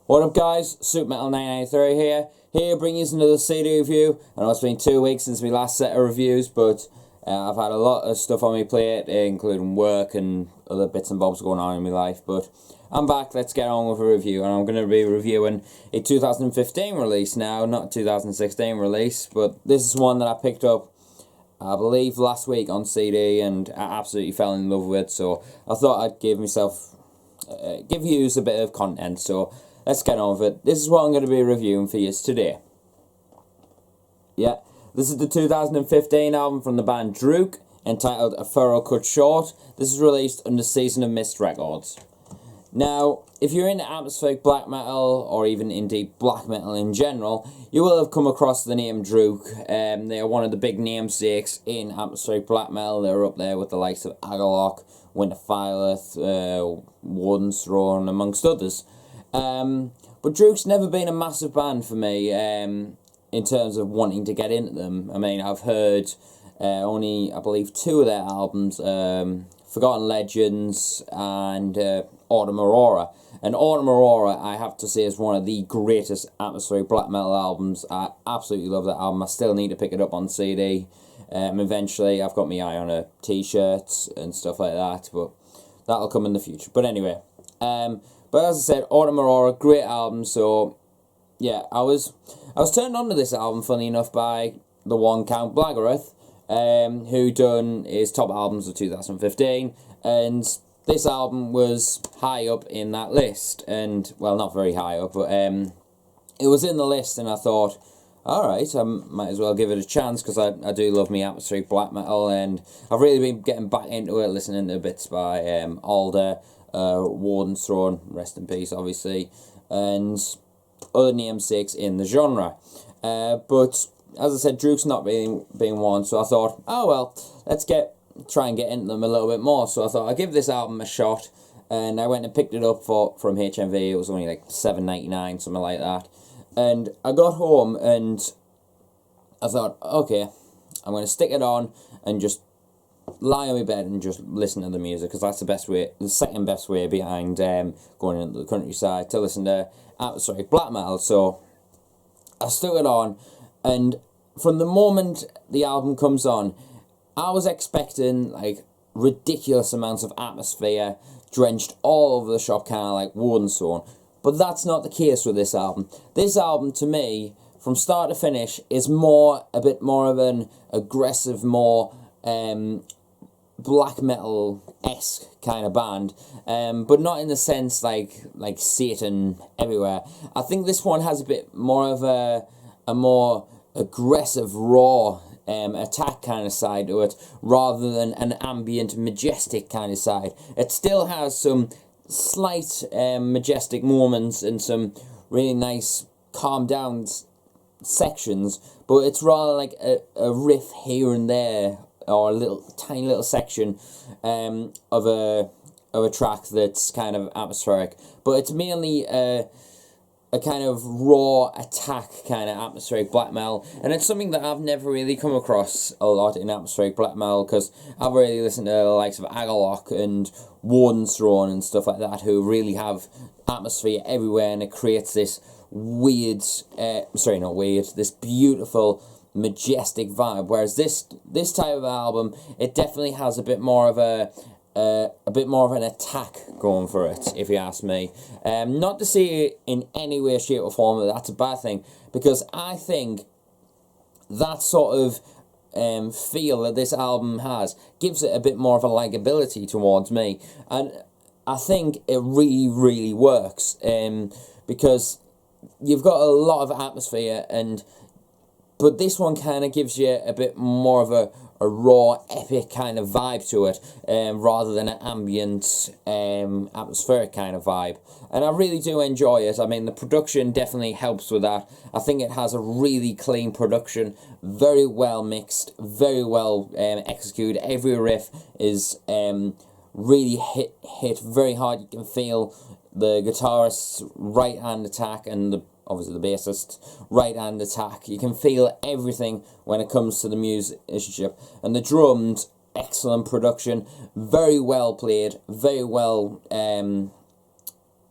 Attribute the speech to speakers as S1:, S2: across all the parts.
S1: What up guys, ThatzNOTmetal993 here bringing you another CD review. I know it's been 2 weeks since my last set of reviews, but I've had a lot of stuff on my plate, including work and other bits and bobs going on in my life, but I'm back. Let's get on with a review, and I'm going to be reviewing a 2015 release now, not 2016 release, but this is one that I picked up, I believe, last week on CD, and I absolutely fell in love with, so I thought I'd give you a bit of content, so let's get on with it. This is what I'm going to be reviewing for you today. Yeah, this is the 2015 album from the band Drudkh, entitled A Furrow Cut Short. This is released under Season of Mist Records. Now, if you're into atmospheric black metal, or even indeed black metal in general, you will have come across the name Drudkh. They are one of the big namesakes in atmospheric black metal. They're up there with the likes of Agalloch, Winterfire, wounderful, amongst others. But Drudkh's never been a massive band for me in terms of wanting to get into them. I mean, I've heard only, I believe, 2 of their albums, Forgotten Legends and Autumn Aurora. And Autumn Aurora, I have to say, is one of the greatest atmospheric black metal albums. I absolutely love that album. I still need to pick it up on CD. Eventually, I've got my eye on a t-shirt and stuff like that, but that'll come in the future. But anyway, but as I said, Autumn Aurora, great album. So yeah, I was turned on to this album, funny enough, by the one Countblagorath, who done his top albums of 2015, and this album was high up in that list, and, well, not very high up, but it was in the list, and I thought, alright, I might as well give it a chance, because I do love me atmospheric black metal, and I've really been getting back into it, listening to bits by Alder, wounderful, rest in peace, obviously, and other namesakes in the genre. But as I said, Drudkh's not being one, so I thought, oh well, let's try and get into them a little bit more. So I thought I'd give this album a shot, and I went and picked it up from HMV. It was only like $7.99, something like that. And I got home and I thought, okay, I'm going to stick it on and just lie on my bed and just listen to the music, because that's the second best way behind going into the countryside, to listen to atmospheric black metal. So I stuck it on, and from the moment the album comes on, I was expecting like ridiculous amounts of atmosphere drenched all over the shop, kind of like wood and so on. But that's not the case with this album. This album, to me, from start to finish, is a bit more of an aggressive, more black metal-esque kind of band, but not in the sense like Satan everywhere. I think this one has a bit more of a more aggressive, raw attack kind of side to it, rather than an ambient, majestic kind of side. It still has some slight majestic moments and some really nice calm down sections, but it's rather like a riff here and there, or a tiny little section of a track that's kind of atmospheric. But it's mainly a kind of raw attack kind of atmospheric black metal, and it's something that I've never really come across a lot in atmospheric black metal, because I've really listened to the likes of Agalloch and wounderful and stuff like that, who really have atmosphere everywhere, and it creates this this beautiful, majestic vibe. Whereas this type of album, it definitely has a bit more of an attack going for it, if you ask me. Not to say in any way, shape or form that that's a bad thing, because I think that sort of feel that this album has gives it a bit more of a likability towards me, and I think it really, really works, because you've got a lot of atmosphere, but this one kind of gives you a bit more of a raw, epic kind of vibe to it, rather than an ambient, atmospheric kind of vibe. And I really do enjoy it. I mean, the production definitely helps with that. I think it has a really clean production, very well mixed, very well executed. Every riff is really hit very hard. You can feel the guitarist's right-hand attack and obviously the bassist's right-hand attack. You can feel everything when it comes to the musicianship. And the drums, excellent production, very well played, very well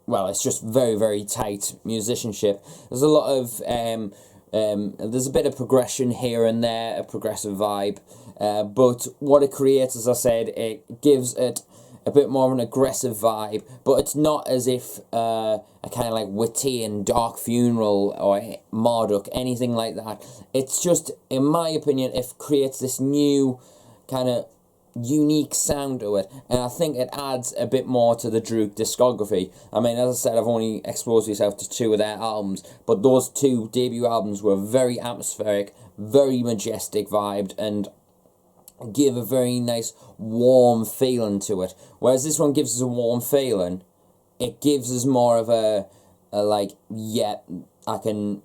S1: well, it's just very, very tight musicianship. There's a lot of there's a bit of progression here and there, a progressive vibe, but what it creates, as I said, it gives it a bit more of an aggressive vibe, but it's not as if a kind of like witty and dark funeral or Marduk, anything like that. It's just, in my opinion, it creates this new kind of unique sound to it, and I think it adds a bit more to the Drudkh discography. I mean, as I said, I've only exposed myself to 2 of their albums, but those 2 debut albums were very atmospheric, very majestic vibed, and give a very nice warm feeling to it. Whereas this one gives us a warm feeling, it gives us more of a like, yeah, I can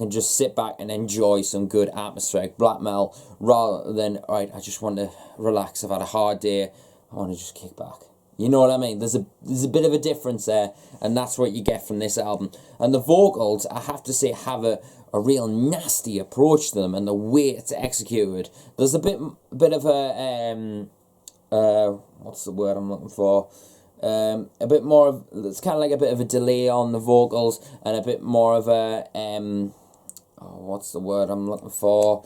S1: just sit back and enjoy some good atmospheric black metal, rather than, alright, I just want to relax, I've had a hard day, I want to just kick back. You know what I mean? There's a bit of a difference there, and that's what you get from this album. And the vocals, I have to say, have a real nasty approach to them, and the way it's executed. There's a bit of a what's the word I'm looking for? A bit more of, it's kind of like a bit of a delay on the vocals, and a bit more of a what's the word I'm looking for?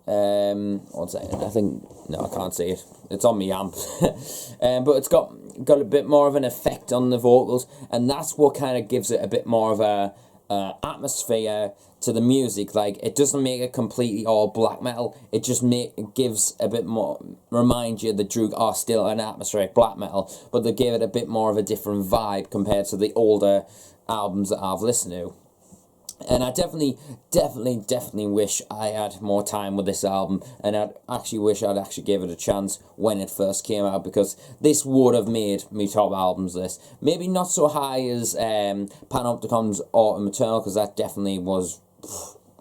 S1: 1 second, I think, no, I can't see it. It's on me amp. But it's got a bit more of an effect on the vocals, and that's what kind of gives it a bit more of a atmosphere to the music. Like, it doesn't make it completely all black metal, it just gives a bit more, remind you the Drudkh are still an atmospheric black metal, but they give it a bit more of a different vibe compared to the older albums that I've listened to. And I definitely wish I had more time with this album, and I actually wish I'd actually give it a chance when it first came out, because this would have made me top albums list. Maybe not so high as Panopticon's Autumn Eternal, because that definitely was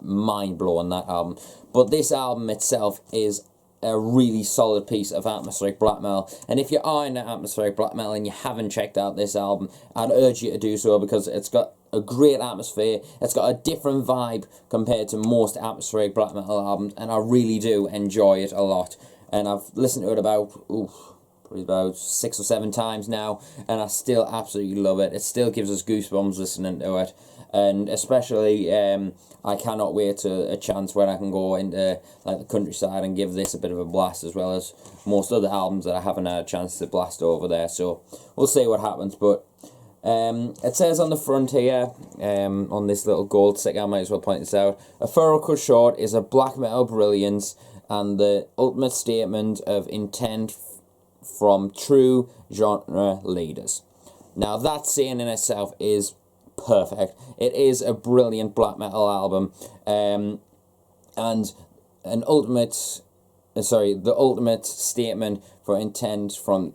S1: mind-blowing, that album. But this album itself is a really solid piece of atmospheric black metal, and if you are into atmospheric black metal and you haven't checked out this album, I'd urge you to do so, because it's got a great atmosphere, it's got a different vibe compared to most atmospheric black metal albums, and I really do enjoy it a lot. And I've listened to it probably about 6 or 7 times now, and I still absolutely love it. It still gives us goosebumps listening to it, and especially I cannot wait to a chance when I can go into like the countryside and give this a bit of a blast, as well as most other albums that I haven't had a chance to blast over there. So we'll see what happens. But it says on the front here, on this little gold sticker, I might as well point this out: a Furrow cut short is a black metal brilliance and the ultimate statement of intent from true genre leaders. Now, that saying in itself is perfect. It is a brilliant black metal album, and the ultimate statement for intent from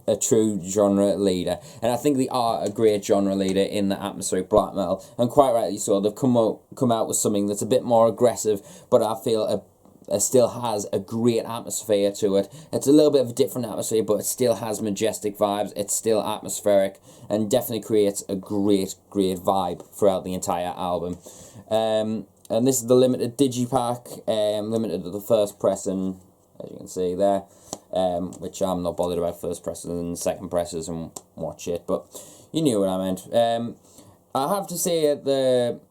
S1: a true genre leader. And I think they are a great genre leader in the atmospheric black metal, and quite rightly so. They've come out with something that's a bit more aggressive, but I feel it still has a great atmosphere to it. It's a little bit of a different atmosphere, but it still has majestic vibes. It's still atmospheric, and definitely creates a great vibe throughout the entire album. And this is the limited digipack, limited to the first pressing, as you can see there, which I'm not bothered about first presses and second presses and what shit, but you knew what I meant. I have to say the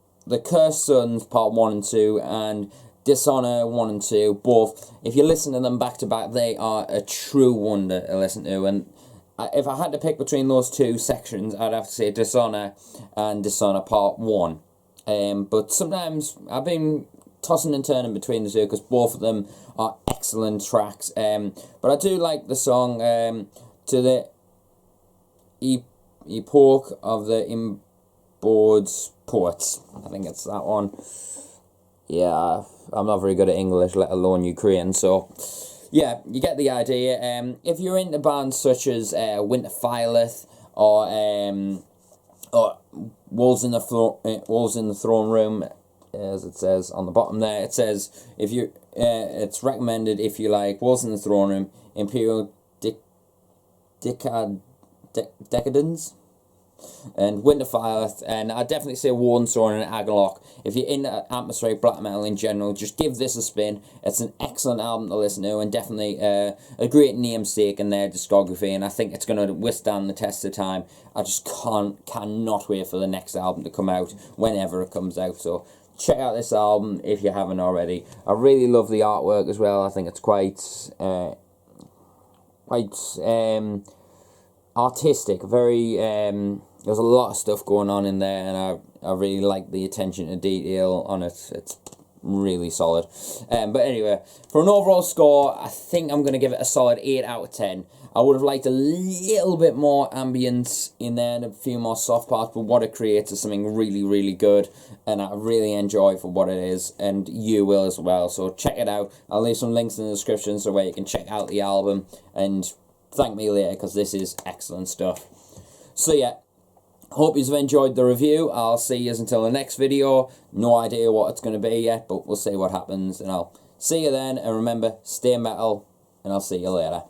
S1: Cursed Sons Part 1 and 2 and Dishonor 1 and 2, both, if you listen to them back to back, they are a true wonder to listen to. And if I had to pick between those 2 sections, I'd have to say Dishonor and Dishonor Part 1. But sometimes I've been tossing and turning between the 2, because both of them are excellent tracks. But I do like the song To the Epoch of the Inboard Poets. I think it's that one. Yeah, I'm not very good at English, let alone Ukrainian, so yeah, you get the idea. If you're into bands such as Winterfileth or Wolves in the Throne Room, as it says on the bottom there, it says if you it's recommended if you like Wolves in the Throne Room, Imperial Decadence. and Winterfire, and I'd definitely say Warnsworn and Agalloch. If you're into atmospheric black metal in general, just give this a spin. It's an excellent album to listen to, and definitely a great namesake in their discography, and I think it's going to withstand the test of time. I just cannot wait for the next album to come out, whenever it comes out, so check out this album if you haven't already. I really love the artwork as well. I think it's quite artistic, very there's a lot of stuff going on in there, and I really like the attention to detail on it. It's really solid. But anyway, for an overall score, I think I'm going to give it a solid 8 out of 10. I would have liked a little bit more ambience in there and a few more soft parts, but what it creates is something really, really good, and I really enjoy for what it is, and you will as well. So check it out. I'll leave some links in the description so where you can check out the album, and thank me later, because this is excellent stuff. So yeah, hope you've enjoyed the review. I'll see you until the next video. No idea what it's going to be yet, but we'll see what happens, and I'll see you then. And remember, stay metal, and I'll see you later.